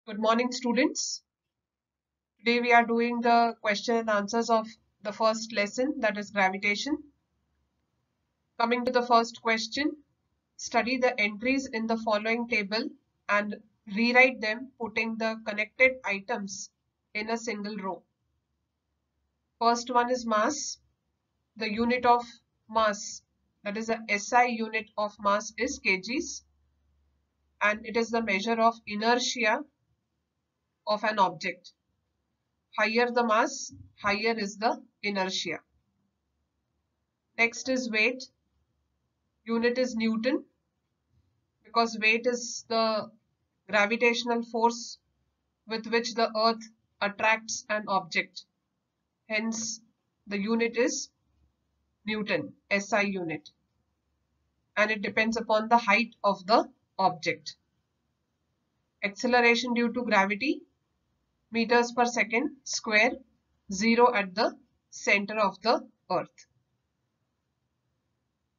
Good morning, students. Today we are doing the question and answers of the first lesson, that is gravitation. Coming to the first question, study the entries in the following table and rewrite them, putting the connected items in a single row. First one is mass. The unit of mass, that is the SI unit of mass, is kgs, and it is the measure of inertia of an object. Higher the mass, higher is the inertia. Next is weight. Unit is Newton, because weight is the gravitational force with which the earth attracts an object. Hence, the unit is Newton, SI unit, and it depends upon the height of the object. Acceleration due to gravity, meters per second square, 0 at the center of the earth.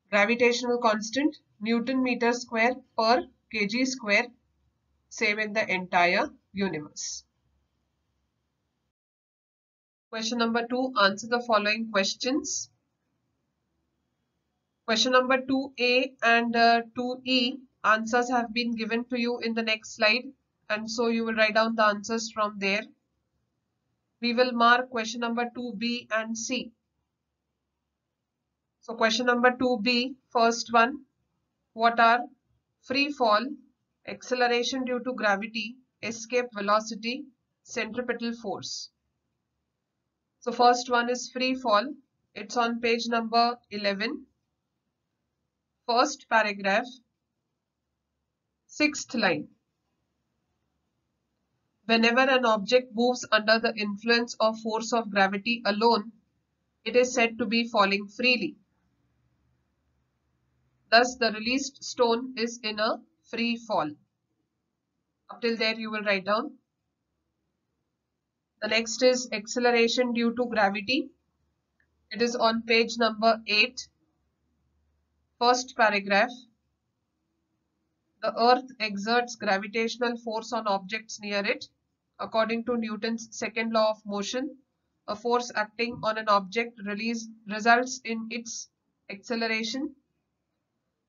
Gravitational constant, Newton meter square per kg square, same in the entire universe. Question number 2, answer the following questions. Question number 2a and 2e, answers have been given to you in the next slide, and so you will write down the answers from there. We will mark question number 2b and c. So question number 2b, first one, what are free fall, acceleration due to gravity, escape velocity, centripetal force? So first one is free fall. It's on page number 11. First paragraph, 6th line. Whenever an object moves under the influence or force of gravity alone, it is said to be falling freely. Thus, the released stone is in a free fall. Up till there you will write down. The next is acceleration due to gravity. It is on page number 8. First paragraph. The earth exerts gravitational force on objects near it. According to Newton's second law of motion, a force acting on an object results in its acceleration.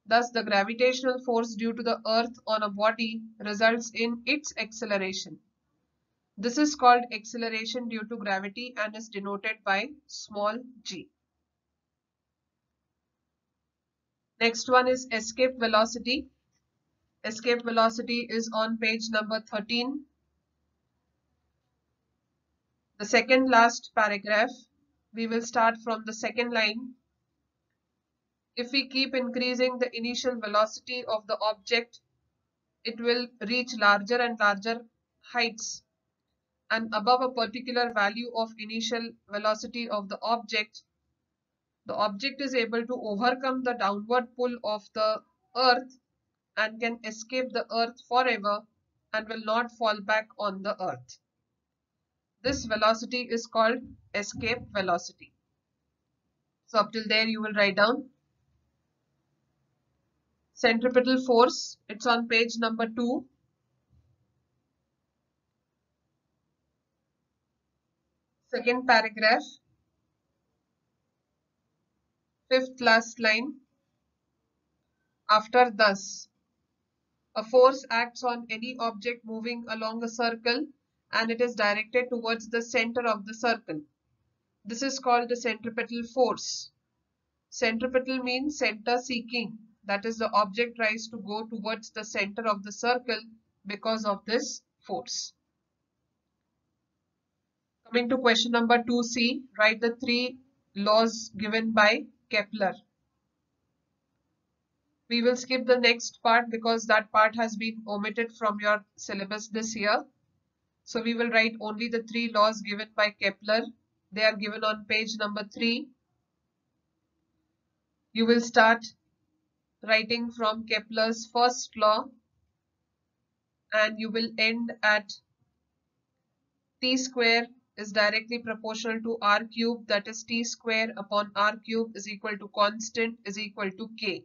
Thus, the gravitational force due to the earth on a body results in its acceleration. This is called acceleration due to gravity and is denoted by small g. Next one is escape velocity. Escape velocity is on page number 13. The second last paragraph, we will start from the second line. If we keep increasing the initial velocity of the object, it will reach larger and larger heights, and above a particular value of initial velocity of the object is able to overcome the downward pull of the earth and can escape the earth forever and will not fall back on the earth. This velocity is called escape velocity. So up till there you will write down. Centripetal force, it's on page number 2. Second paragraph, 5th last line. After thus, a force acts on any object moving along a circle and it is directed towards the center of the circle. This is called the centripetal force. Centripetal means center seeking. That is, the object tries to go towards the center of the circle because of this force. Coming to question number 2c, write the 3 laws given by Kepler. We will skip the next part because that part has been omitted from your syllabus this year. So we will write only the 3 laws given by Kepler. They are given on page number 3. You will start writing from Kepler's first law and you will end at t square is directly proportional to r cube, that is t square upon r cube is equal to constant is equal to k.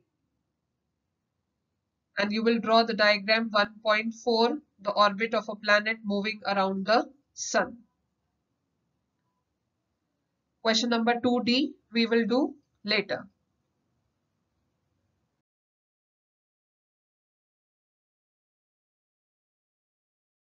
And you will draw the diagram 1.4. the orbit of a planet moving around the sun. Question number 2D we will do later.